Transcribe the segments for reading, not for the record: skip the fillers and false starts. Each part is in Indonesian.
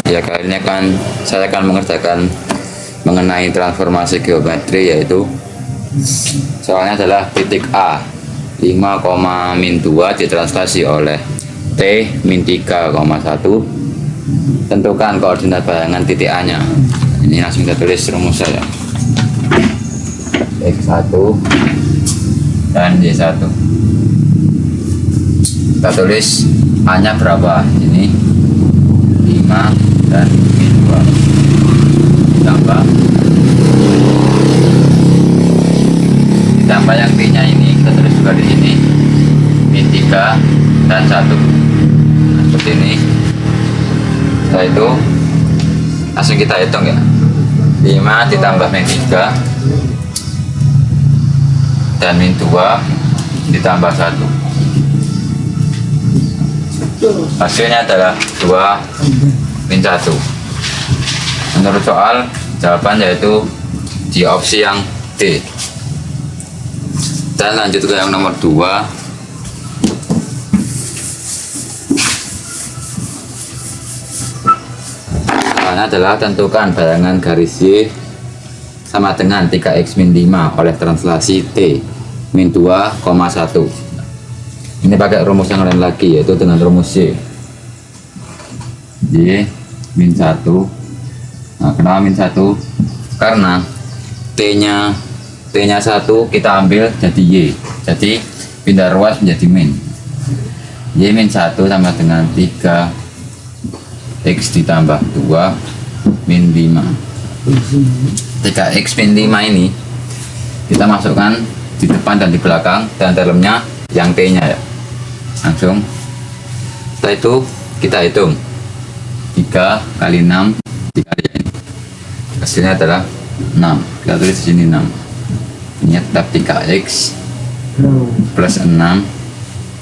Ya, kali ini saya akan mengerjakan mengenai transformasi geometri, yaitu soalnya adalah titik A 5,-2 ditranslasi oleh T min 3,1. Tentukan koordinat bayangan titik A nya. Ini langsung kita tulis rumus saya. X1 dan Y1. Kita tulis A nya berapa? Ini 5 dan min 2 ditambah yang T nya ini kita tulis juga di sini min 3 dan 1. Nah, seperti ini. Setelah itu langsung kita hitung ya. 5 ditambah min 3 dan min 2 ditambah 1. Hasilnya adalah 2 min 1. Menurut soal, jawaban yaitu di opsi yang D. Dan lanjut ke yang nomor 2. Soalnya adalah tentukan bayangan garis Y sama dengan 3x min 5 oleh translasi T min 2,1. Ini pakai rumus yang lain lagi, yaitu dengan rumus Y min 1. Nah, kenapa min 1? Karena T nya 1 kita ambil jadi Y, jadi pindah ruas menjadi min. Y min 1 sama dengan 3x ditambah 2 min 5. 3x min 5 ini kita masukkan di depan dan di belakang, dan dalamnya yang T nya ya. Langsung setelah itu kita hitung 3 kali 6 dikali ini, hasilnya adalah 6. Kita tulis di sini 6. Ini tetap 3x plus 6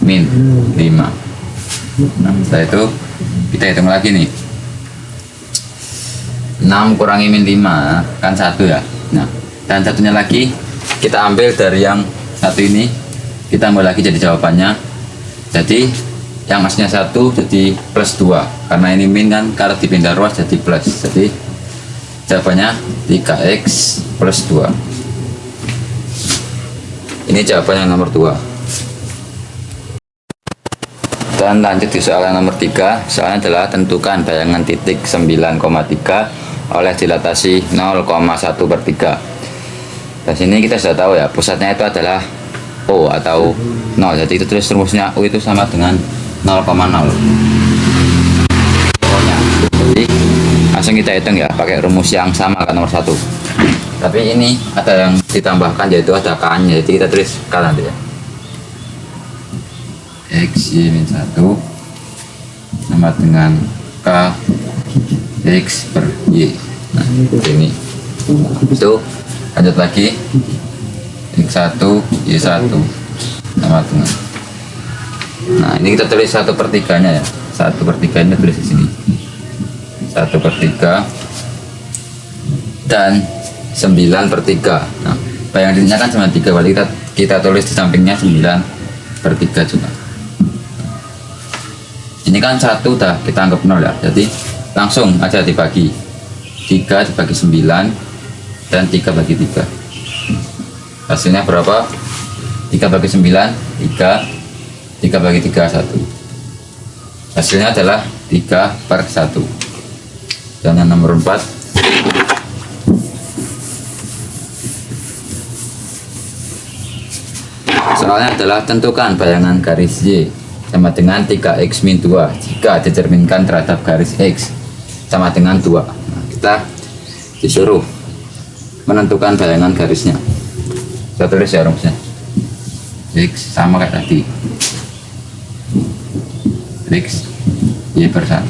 min 5. Nah, setelah itu kita hitung lagi nih. 6 kurangi min 5 kan 1 ya. Nah, dan satunya lagi kita ambil dari yang satu ini, kita ambil lagi jadi jawabannya. Jadi yang aslinya 1 jadi plus 2, karena ini min kan, kalau dipindah ruas jadi plus. Jadi jawabannya 3x plus 2. Ini jawaban yang nomor 2. Dan lanjut di soal yang nomor 3. Soalnya adalah tentukan bayangan titik 9,3 oleh dilatasi 0,1/3. Dan sini kita sudah tahu ya, pusatnya itu adalah O atau 0. Jadi itu tulis rumusnya O itu sama dengan 0,0. Jadi langsung kita hitung ya, pakai rumus yang sama kan, nomor 1. Tapi ini ada yang ditambahkan, yaitu ada K nya. Jadi kita tulis K nanti ya. X Y min 1 sama dengan K X per Y. Nah, ini itu lanjut lagi, X1 Y1 sama dengan, nah ini kita tulis 1/3 nya ya. 1/3 nya tulis di sini 1/3 dan 9/3. Nah, bayangannya kan cuma 3, kali kita tulis di sampingnya 9/3 juga. Ini kan 1 udah kita anggap 0 ya, jadi langsung aja dibagi 3 dibagi 9 dan 3 bagi 3. Hasilnya berapa? 3 bagi 9 3, 3 bagi 3 1. Hasilnya adalah 3/1. Dan yang nomor 4, soalnya adalah tentukan bayangan garis Y sama dengan 3x min 2 jika dicerminkan terhadap garis X sama dengan 2. Nah, kita disuruh menentukan bayangan garisnya. Kita tulis ya rumusnya. X sama kayak tadi, X Y per 1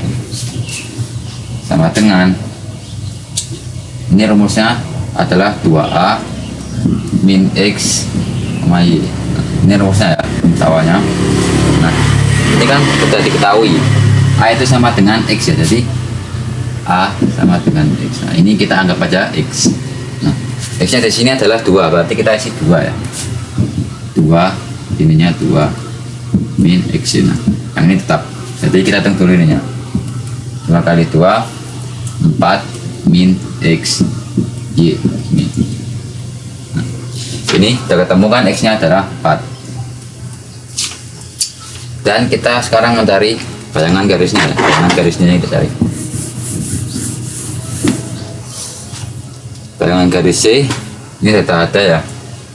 sama dengan, ini rumusnya adalah 2A min X sama Y. Nah, ini rumusnya ya, rumus awalnya. Nah, ini kan sudah diketahui A itu sama dengan X ya, jadi A sama dengan X. Nah, ini kita anggap aja X. Nah, X nya di sini adalah 2, berarti kita isi 2 ya. 2, ininya 2 min X. Nah, yang ini tetap, jadi kita hitung dulu ininya. 2 kali 2 4 min X Y min. Nah, ini sudah ketemu kan, X nya adalah 4. Dan kita sekarang mencari bayangan garisnya ya. Bayangan garisnya yang kita cari. Bayangan garis C ini sudah ada ya.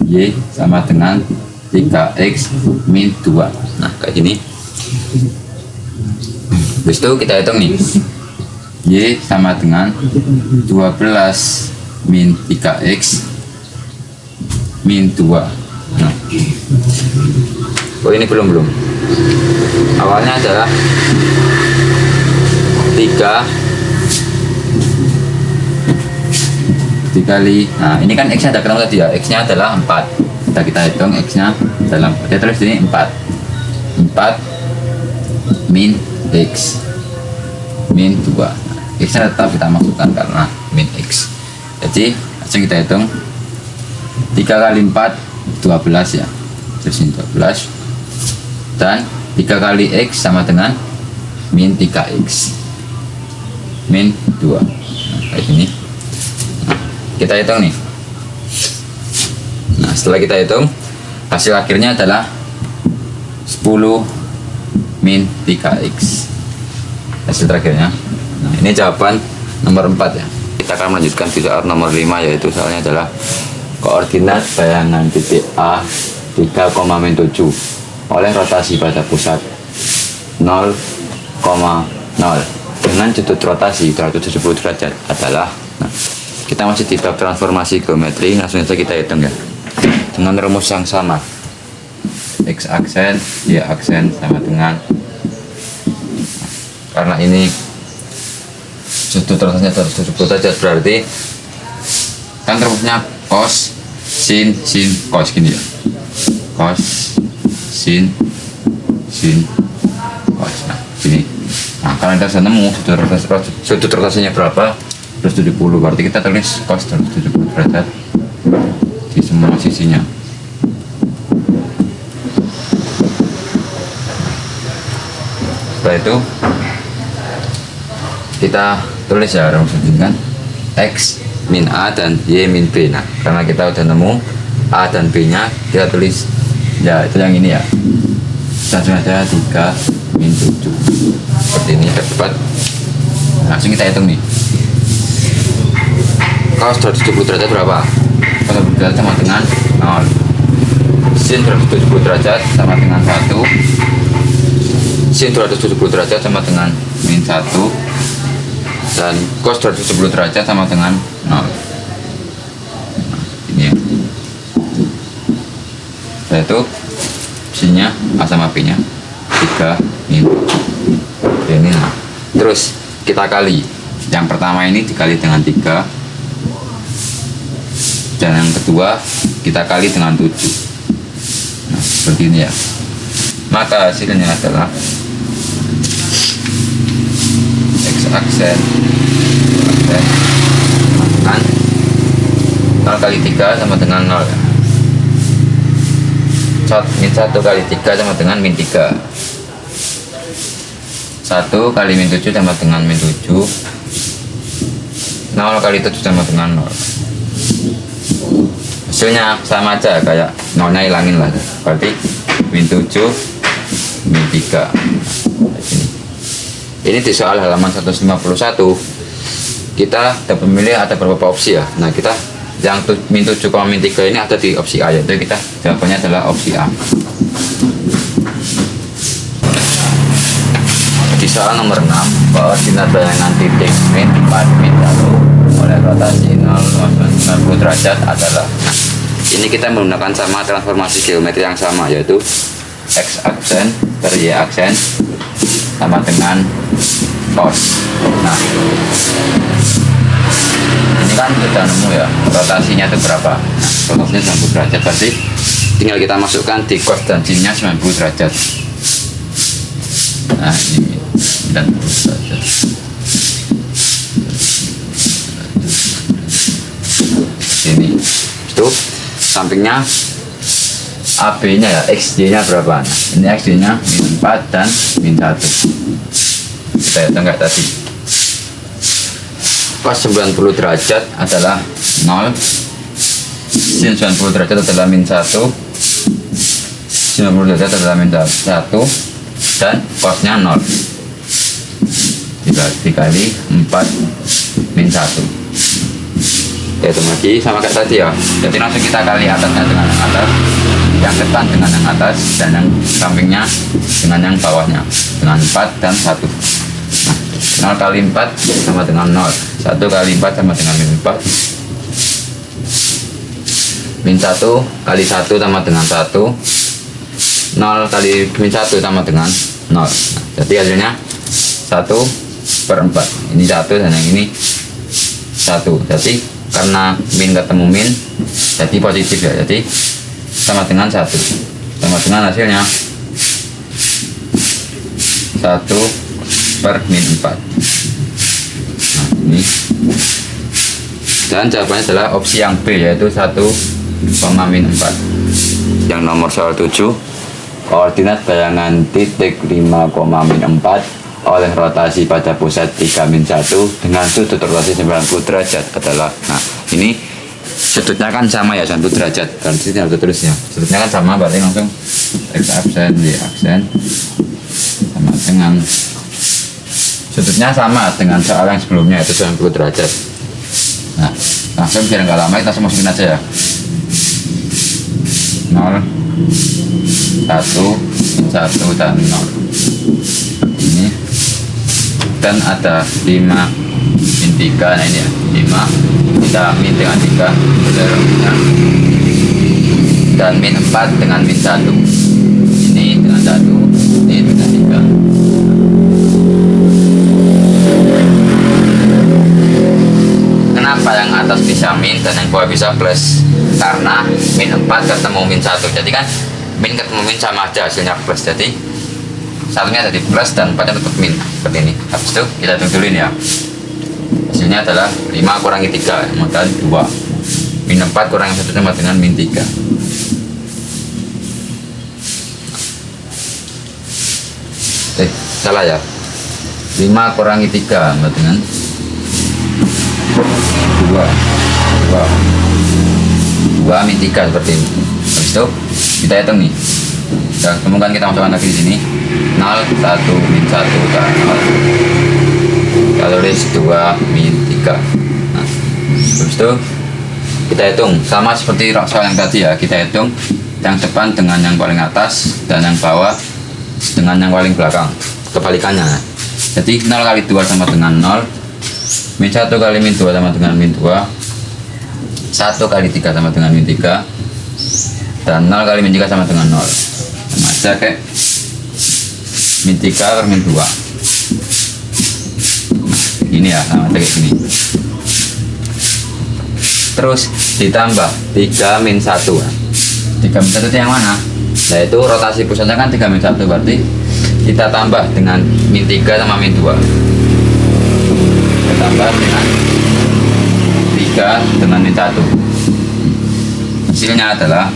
Y sama dengan 3X min 2. Nah kayak gini. Habis itu kita hitung nih. Y sama dengan 12 min 3X min 2. Nah. Oh ini belum. Awalnya adalah 3 dikali, nah ini kan X nya ada ketemu tadi ya, X nya adalah 4. Kita hitung X nya dalam, kita tulis ini 4 min X min 2. X nya tetap kita masukkan karena min X. Jadi langsung kita hitung 3 kali 4 12 ya, terus ini 12, dan 3 kali X sama dengan min 3X min 2. Nah, kayak gini. Kita hitung nih. Nah setelah kita hitung, hasil akhirnya adalah 10 min 3X hasil terakhirnya. Nah ini jawaban nomor 4 ya. Kita akan melanjutkan di soal nomor 5, yaitu soalnya adalah koordinat bayangan titik A 3,7 oleh rotasi pada pusat 0,0 dengan sudut rotasi 170 derajat adalah. Nah, kita masih di bab transformasi geometri, langsung saja kita hitung ya dengan rumus yang sama. X aksen, Y aksen sama dengan, karena ini sudut rotasinya 170 derajat, berarti kan rumusnya cos sin cos gini ya, cos sin cos. Nah gini. Nah karena kita sudah nemu sudut rotasinya berapa, 170, berarti kita tulis cos 170 derajat di semua sisinya. Setelah itu kita tulis ya rumusnya kan, X min A dan Y min B. Nah karena kita udah nemu A dan B nya, kita tulis ya itu yang ini ya, langsung aja 3 min 7 seperti ini, cepat. Langsung kita hitung nih. Cos 170 derajat berapa? Cos 170 derajat sama dengan 0. Sin 170 derajat sama dengan 1. Sin 270 derajat sama dengan min 1. Dan cos 270 derajat sama dengan 0. Nah, ini ya. Setelah itu sinnya A sama B nya 3 min. Ini nah. Terus kita kali. Yang pertama ini dikali dengan 3. Dan yang kedua kita kali dengan 7. Nah seperti ini ya. Maka hasilnya adalah X aksen kan 0 kali 3 sama dengan 0 ya. Min 1 kali 3 sama dengan min 3. 1 kali min 7 sama dengan min 7. 0 kali 7 sama dengan 0. Hasilnya sama aja, kayak nolnya hilangin lah, berarti min 7 min 3. Ini di soal halaman 151 kita dapat memilih ada beberapa opsi ya. Nah kita yang min 7, min 3 ini ada di opsi A, yaitu kita jawabannya adalah opsi A. Di soal nomor 6, koordinat bayangan titik min 4 min 1 oleh rotasi 0,90 derajat adalah. Ini kita menggunakan sama transformasi geometri yang sama, yaitu X aksen per Y aksen sama dengan cos. Nah ini kan sudah nemu ya rotasinya itu berapa. Nah rotasinya 90 derajat, berarti tinggal kita masukkan di cos dan sin nya 90 derajat. Nah ini 90 derajat. Ini itu sampingnya AB nya ya, XY nya berapa? Nah, ini XY nya min 4 dan min 1. Kita hitung nggak tadi. cos 90 derajat adalah 0, sin 90 derajat adalah min 1, sin 90 derajat adalah min 1, dan cosnya 0 dikali 4 min 1. Itu lagi sama kayak tadi ya, jadi langsung kita kali atasnya dengan yang atas, yang depan dengan yang atas, dan yang sampingnya dengan yang bawahnya, dengan 4 dan 1. Nah, 0 kali 4 sama dengan 0, 1 kali 4 sama dengan min 4, min 1 kali 1 sama dengan 1, 0 kali min 1 sama dengan 0. Nah, jadi hasilnya 1/4, ini 1 dan yang ini 1. Jadi karena min ketemu min jadi positif ya, jadi sama dengan 1, sama dengan hasilnya 1/min 4. Nah ini, dan jawabannya adalah opsi yang B, yaitu 1,min 4. Yang nomor soal 7, koordinat bayangan titik 5,min 4 oleh rotasi pada pusat 3-1 dengan sudut rotasi 90 derajat adalah, nah ini sudutnya kan sama ya, 90 derajat kan, tinggal terusnya sudutnya kan sama, berarti langsung X absen, Y absen, sama dengan sudutnya sama dengan soal yang sebelumnya, itu 90 derajat. Nah langsung biar nggak lama kita langsung masukin aja ya, 0, 1, 1 dan 0 ini, dan ada 5 min 3. Nah ini ya, 5 kita min dengan 3 dan min 4 dengan min 1, ini dengan 1, ini dengan 3. Kenapa yang atas bisa min dan yang bawah bisa plus? Karena min 4 ketemu min 1, jadi kan min ketemu min sama aja, hasilnya plus, jadi satunya jadi plus dan 4 tetap min seperti ini. Habis itu kita hitung dulu ya, hasilnya adalah 5 kurangi 3 modal 2, min 4 kurangi 1 sama dengan min 3. Salah ya, 5 kurangi 3 sama dengan 2 min 3 seperti ini. Habis itu kita hitung nih, dan kemudian kita masukkan lagi di sini 0, 1, min 1 dan 0, kita tulis 2 min 3. Nah, habis itu kita hitung sama seperti soal yang tadi ya, kita hitung yang depan dengan yang paling atas dan yang bawah dengan yang paling belakang, kebalikannya. Jadi 0 kali 2 sama dengan 0, min 1 kali min 2 sama dengan min 2, 1 kali 3 sama dengan min 3, dan 0 kali min 3 sama dengan 0. Sama aja kayak min 3 per min 2. Ini ya, sama aja kayak gini. Terus ditambah 3 min 1. 3 min 1 itu yang mana? Nah itu rotasi pusatnya kan 3 min 1, berarti kita tambah dengan min 3 sama min 2. Kita tambah dengan 3 dengan min 1. Hasilnya adalah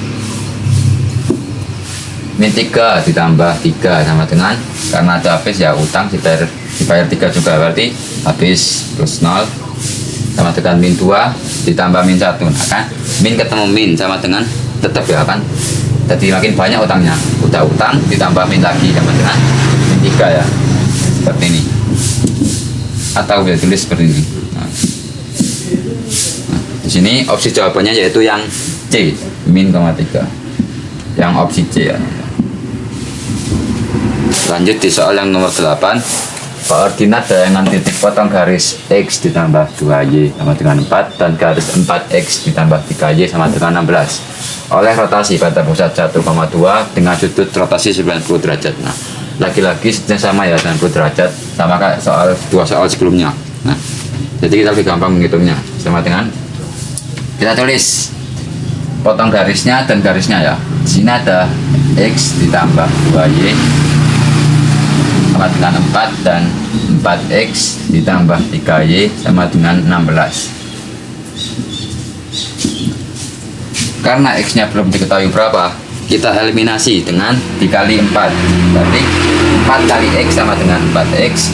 min 3 ditambah 3 sama dengan, karena ada habis ya utang dibayar 3 juga, berarti habis plus 0 sama dengan min 2 ditambah min 1. Nah kan min ketemu min sama dengan tetap ya kan, jadi makin banyak utangnya, udah utang ditambah min lagi sama dengan min 3 ya, seperti ini, atau bisa tulis seperti ini. Nah, di sini opsi jawabannya yaitu yang C, min 3, yang opsi C ya. Lanjut di soal yang nomor 8, koordinat bayangan titik potong garis X ditambah 2Y sama dengan 4 dan garis 4X ditambah 3Y sama dengan 16 oleh rotasi pada pusat 1,2 dengan sudut rotasi 90 derajat. Nah lagi-lagi sudutnya sama ya, 90 derajat, sama kayak dua soal sebelumnya. Nah jadi kita lebih gampang menghitungnya, sama dengan kita tulis potong garisnya dan garisnya ya. Di sini ada X ditambah 2Y sama dengan 4 dan 4X ditambah 3Y sama dengan 16. Karena X nya belum diketahui berapa, kita eliminasi dengan dikali 4, berarti 4 kali X sama dengan 4X,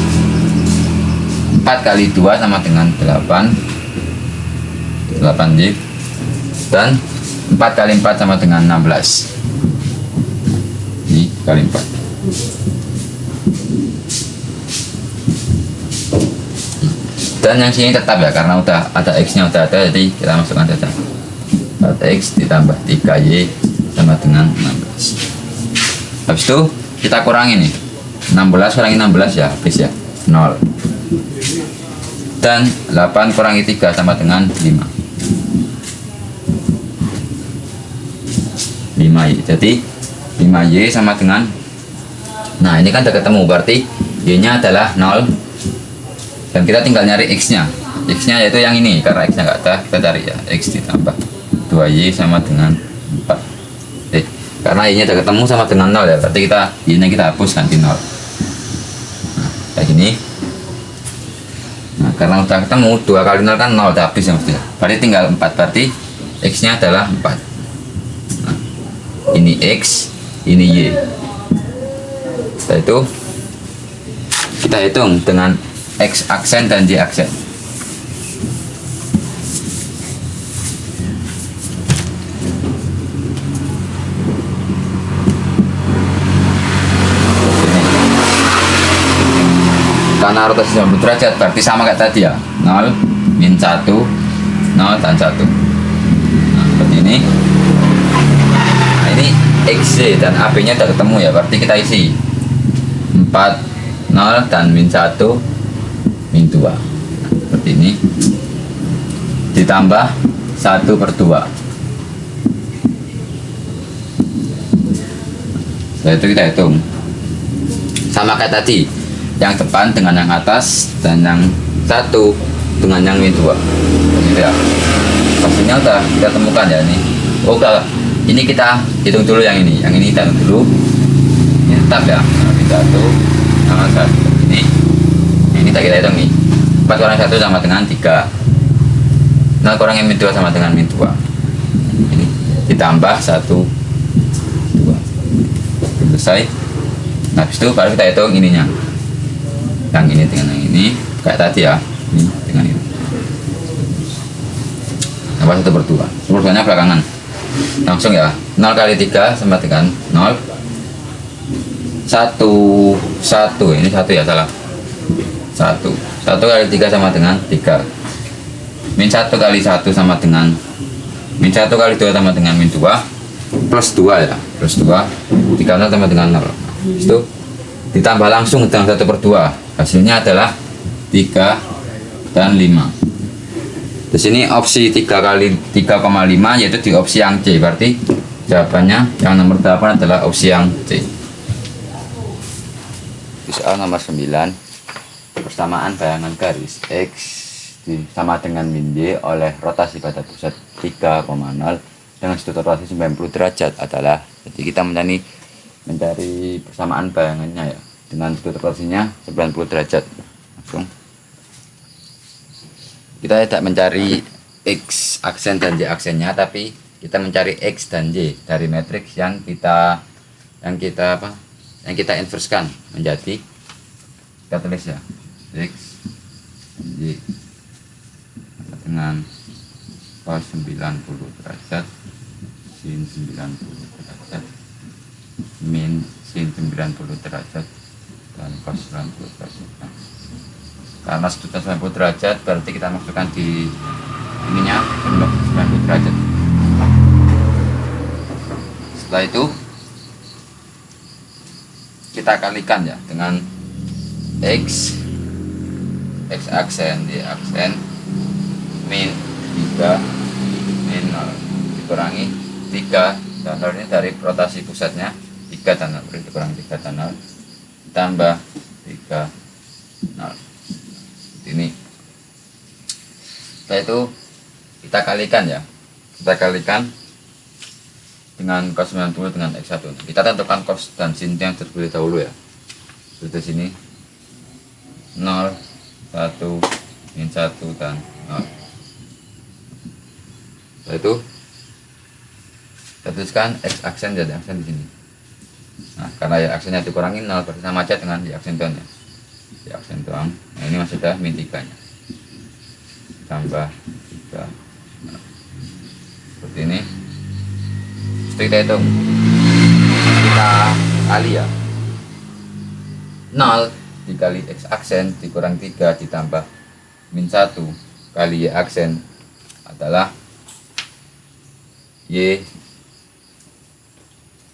4 kali 2 sama dengan 8 8Y, dan 4 kali 4 sama dengan 16. Ini kali 4. Dan yang sini tetap ya, karena udah ada X nya udah ada, jadi kita masukkan saja 4X ditambah 3Y sama dengan 16. Habis itu kita kurangi nih, 16 kurangi 16 ya habis ya 0, dan 8 kurangi 3 sama dengan 5Y. Jadi 5Y sama dengan, nah ini kan udah ketemu, berarti Y nya adalah 0, dan kita tinggal nyari X nya. X nya yaitu yang ini, karena X nya nggak ada, kita cari ya X ditambah 2Y sama dengan 4. Karena Y nya udah ketemu sama dengan 0 ya, berarti kita Y nya kita hapus ganti 0. Nah, kayak gini. Nah, karena udah ketemu 2 kali 0 kan 0, udah habis ya mesti. Berarti tinggal 4, berarti X nya adalah 4. Nah, ini X, ini Y. Setelah itu kita hitung dengan X aksen dan Y aksen. Karena rotasi 90 derajat berarti sama kayak tadi ya, 0, min 1, 0, dan 1. Nah, seperti ini. Nah, ini XY dan AB nya udah ketemu ya, berarti kita isi 4, 0, dan min 1, min 2. Nah, seperti ini. Ditambah 1/2. Setelah itu kita hitung. Sama kayak tadi, yang depan dengan yang atas, dan yang 1 dengan yang min 2. Gitu ya. Pastinya udah kita temukan ya ini. Oh enggak, ini kita hitung dulu yang ini. Yang ini kita hitung dulu. Ini tetap ya, min 1 sama 1. Ini kita hitung nih. 4 kurang 1 sama dengan 3. 0 kurang min 2 sama dengan min 2. Ini ditambah 1, 2. Selesai. Nah, habis itu baru kita hitung ininya. Yang ini dengan yang ini kayak tadi ya, ini dengan ini tambah 1/2. 1/2 nya belakangan langsung ya. 0 kali 3 sama dengan 0, 1 ini 1 ya, salah 1 kali 3 sama dengan 3, min 1 kali 1 sama dengan min 1 kali 2 sama dengan min 2, plus 2 ya, plus 2, 3 sama dengan 0. Itu ditambah langsung dengan 1/2, hasilnya adalah 3 dan 5. Di sini opsi 3 kali 3,5 yaitu di opsi yang C, berarti jawabannya yang nomor 8 adalah opsi yang C. Soal nomor 9, persamaan bayangan garis X sama dengan min Y oleh rotasi pada pusat 3,0 dengan sudut rotasi 90 derajat adalah, jadi kita mencari persamaan bayangannya ya, dengan sudut rotasinya 90 derajat. Langsung kita tidak mencari X aksen dan Y aksennya, tapi kita mencari X dan Y dari matriks yang kita inverskan menjadi, kita tulis ya, X Y dengan cos 90 derajat, sin 90 derajat, min sin 90 derajat, dan cos 90 derajat. Nah, karena sudut 90 derajat berarti kita masukkan di ininya 90 derajat. Setelah itu kita kalikan ya dengan X aksen, Y aksen, min 3 min 0 dikurangi 3 dan 0 ini dari rotasi pusatnya 3 dan 0, dikurangi 3 dan 0 tambah 3 0 ini. Setelah itu kita kalikan ya, kita kalikan dengan cos 90 dengan X1. Kita tentukan cos dan sin yang terlebih dahulu ya. Seperti sini 0, 1, min 1 dan 0. Setelah itu kita tuliskan X aksen jadi aksen di sini. Nah, karena ya aksennya dikurangi 0 berarti sama aja dengan Y aksen down ya. Y aksen doang. Nah ini masih ada min 3 nya, tambah 3. Nah, seperti ini. Terus kita hitung, kita kali ya, 0 dikali X aksen dikurang 3 ditambah min 1 kali Y aksen adalah Y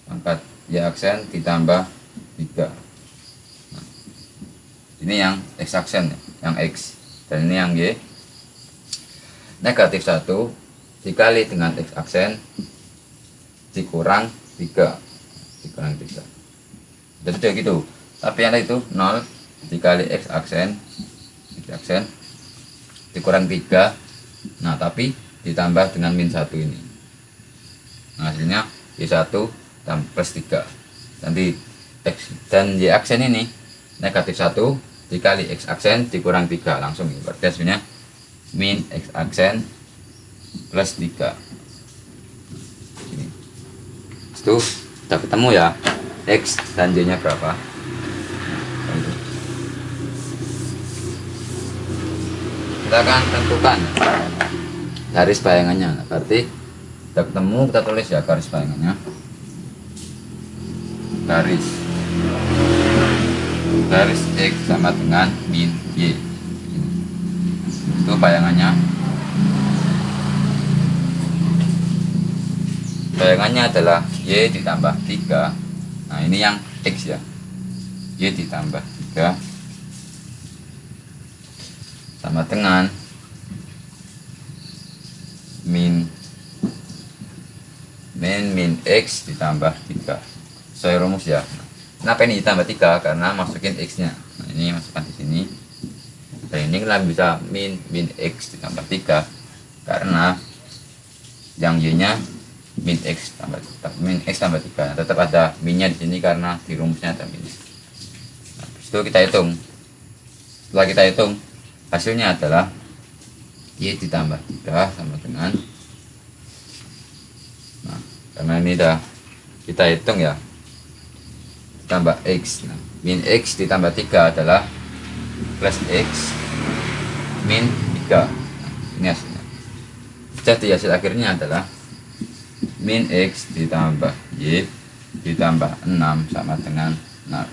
pangkat Y aksen ditambah 3. Nah, ini yang X aksen, yang X, dan ini yang Y. Negatif 1 dikali dengan X aksen dikurang 3 dikurang 3. Jadi kayak gitu. Tapi yang itu 0 dikali X aksen dikurang 3. Nah tapi ditambah dengan min 1 ini. Nah hasilnya Y1 plus 3. Nanti X dan Y aksen ini negatif 1 dikali X aksen dikurang 3 langsung. Berarti hasilnya min X aksen plus 3. Ini. Itu sudah ketemu ya X dan Y nya berapa. Kita akan tentukan garis bayangannya. Nah, berarti kita ketemu, kita tulis ya garis bayangannya. Garis X sama dengan min Y. Itu bayangannya. Bayangannya adalah Y ditambah 3. Nah ini yang X ya, Y ditambah 3 sama dengan min X ditambah 3. Saya rumus ya. Kenapa ini ditambah 3? Karena masukin X nya. Nah ini masukkan di sini. Dan ini kita bisa min X ditambah 3 karena yang Y nya min X tambah 3. Nah, tetap ada minnya di sini karena di rumusnya ada min. Nah, itu kita hitung. Setelah kita hitung, hasilnya adalah Y ditambah 3 sama dengan, nah karena ini udah kita hitung ya, tambah X. Nah, min X ditambah 3 adalah plus X min 3. Nah, ini hasilnya. Jadi hasil akhirnya adalah min X ditambah Y ditambah 6 sama dengan 0.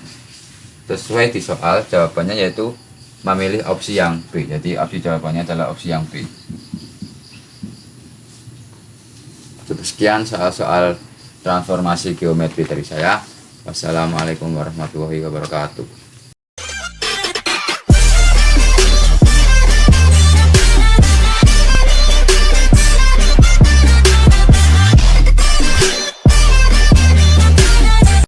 Sesuai di soal jawabannya yaitu memilih opsi yang B. Jadi opsi jawabannya adalah opsi yang B. Cukup sekian soal-soal transformasi geometri dari saya. Wassalamualaikum warahmatullahi wabarakatuh.